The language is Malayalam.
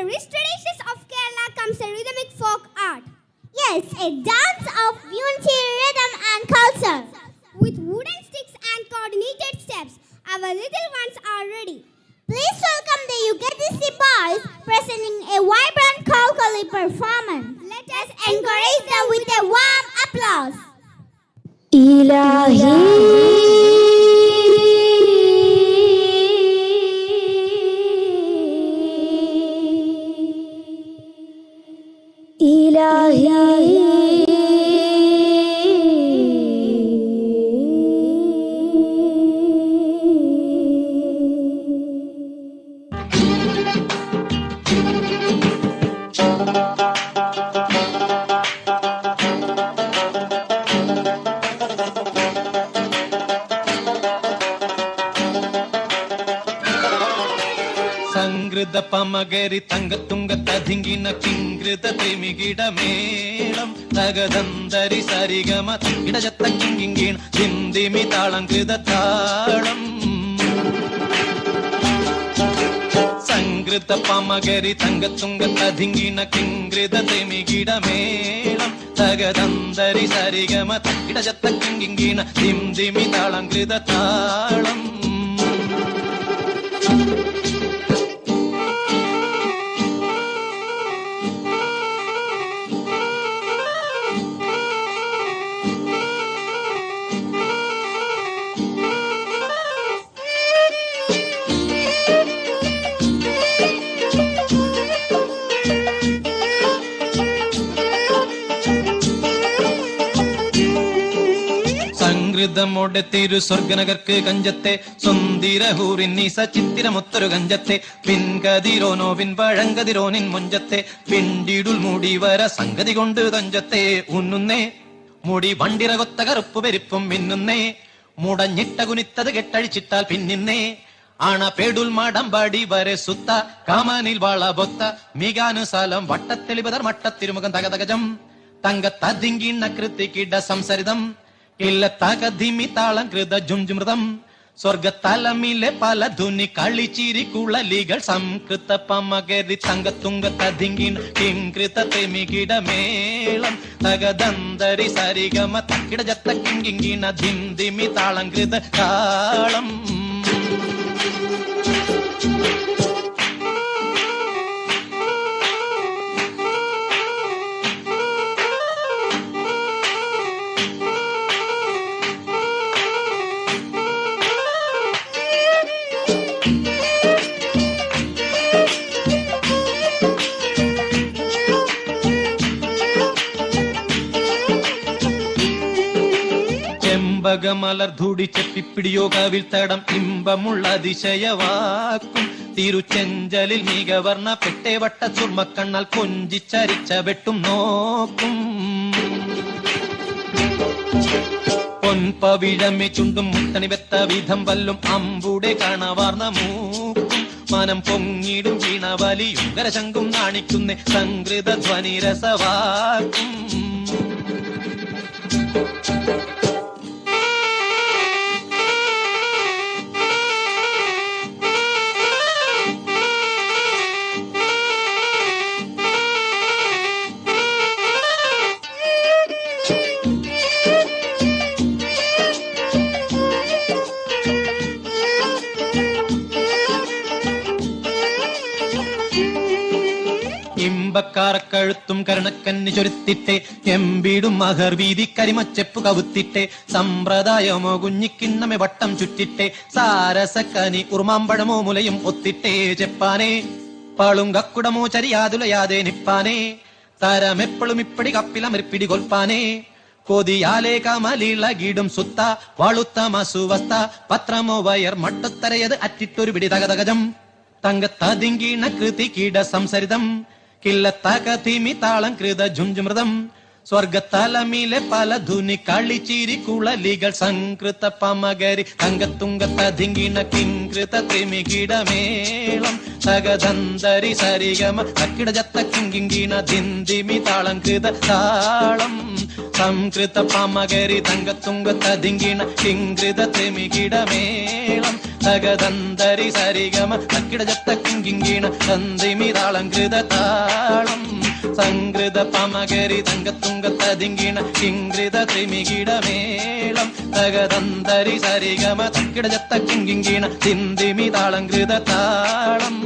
the rich traditions of Kerala comes a rhythmic folk art. Yes, a dance of unity, rhythm and culture. With wooden sticks and coordinated steps, our little ones are ready. Please welcome the Yugadisi boys presenting a vibrant Kolkali performance. Let us Encourage them with a warm applause. Ilahi സംഗൃത പമകരി തങ്കത്തുങ്ക തതിങ്കിന കിങ്കൃത ത്രിമികിട മേളം തകദന്തരി സരിഗമ ഇടജത്ത കിങ്കിങ്കീണ ഹിന്ദിമി താളം കൃത താളം സംഗൃത പമകരി തങ്കത്തുങ്ക തതിങ്കിന കിങ്കൃത ത്രിമികിട മേളം തകദന്തരി സരിഗമ ഇടജത്ത കിങ്കിങ്കീണ ഹിന്ദിമി താളം കൃത താളം സംഗൃതമോടെ തിരു സ്വർഗനഗർക്ക് കഞ്ചത്തെ സുന്ദരഹൂറിന്നീസ ചിത്തിരമൊത്തൊരു കഞ്ചത്തെ പിൻകതിരോനോ പിൻപഴങ്കതിരോനിൻ മുഞ്ചത്തെ പിണ്ടിടുൽ മൂടി വര സംഗതി കൊണ്ട് തഞ്ചത്തെ ഉണ്ണുന്നേ മുടി വണ്ടിറകൊത്ത കറുപ്പ് പെരുപ്പും മിന്നുന്നേ മുടഞ്ഞിട്ട കുനിത്തത് കെട്ടഴിച്ചിട്ടാൽ പിന്നിന്നേ ആണ പേടുൽ മാടമ്പാടി വരെ സുത്ത കാമനിൽ വാള ബൊത്ത മികാനുസാലം വട്ടത്തെളിപതർ മട്ടത്തിരുമുഖം തകതകജം തങ്കത്തതിങ്കിണ്ണ കൃതിക്കിട സംസരിതം ഇല്ല തകധിമി താളം കൃത ജുംജുമൃതം സ്വർഗത്തലമിലെ പല ധുനി കളിച്ചിരി കുളലികൾ സംകൃത പമകരി തങ്കത്തുങ്ക തതിങ്കിൻ കിങ്കൃത തെമികിട മേളം തകദന്തരി സരിഗമ തക്കിടജത്ത കിങ്കിങ്കിണ ധിന്ദിമി താളം കൃത താളം ചെമ്പകമലർ ധൂടി ചെപ്പിപ്പിടിയോ കവിൽ തടം ഇമ്പമുള്ള അതിശയവാക്കും തിരുച്ചെഞ്ചലിൽ മികവർണ്ണ പെട്ടേ വട്ട ചുർമ്മക്കണ്ണാൽ കൊഞ്ചിച്ചരിച്ച വെട്ടും നോക്കും പൊൻപവിഴമേ ചുണ്ടും മുത്തണി വെത്ത വിധം വല്ലും അമ്പൂടെ കാണവാർന്ന മൂക്കും മനം പൊങ്ങിടും വീണവലിയും കരശങ്കും നാണിക്കുന്നേ സംഗൃത ധ്വനി രസവാക്കും ഇമ്പക്കാറക്കഴുത്തും കരുണക്കന്നി ചൊരുത്തിട്ടെ എമ്പീടും മഹർ വീതി കരിമച്ചെപ്പു കവുത്തിട്ടെ സമ്പ്രദായമോ കുഞ്ഞിക്കിണ്ണമെ വട്ടം ചുറ്റിട്ടെ സാരസക്കനി ഉറുമാമ്പഴമോ മുലയും ഒത്തിട്ടേ ചെപ്പാനേ പാളുങ്കക്കുടമോ ചരിയാതുലയാതെ നിപ്പാനേ തരമെപ്പോഴും ഇപ്പടി കപ്പിലമിപ്പിടി കൊൽപ്പാനേ കൊതിയാലേ കമലിളകിടും സുത്ത വാളുത്ത മസുവസ്ത പത്രമോ വയർ മട്ടത്തരയത് അറ്റിട്ടൊരു പിടി തകതകജം തങ്കത്തതിങ്കിണ കൃതികിട സംസരിതം കില്ലത്തകതിമി താളം കൃത ജുംജുമൃതം സ്വർഗത്തലമിലെ പല ധുനി കളിച്ചിരി കുളലികൾ സംകൃത പമകരി തങ്കത്തുങ്കത്തതിങ്കിണ കിങ്കൃത ത്രിമികിട മേളം തകദന്തരി സരിഗമ തക്കിടജത്ത കിങ്കിങ്കിണ ധിന്ദിമി താളം കൃത താളം സംകൃത പമകരി തങ്കത്തുങ്കത്തതിങ്കിണ കിങ്കൃത ത്രിമികിട മേളം തകതന്തരി സരിഗമ തക്കിടജത്ത കിങ്കിണ തന്തിമിതാളങ്കൃത താളം സംകൃത പമകരി തങ്കത്തുങ്കത്തതിങ്കിണ കിങ്കൃത ത്രിമികിടമേളം തകതന്തരി സരിഗമ തക്കിടജത്ത കിങ്കിണ തിന്തിമിതാളങ്കൃത താളം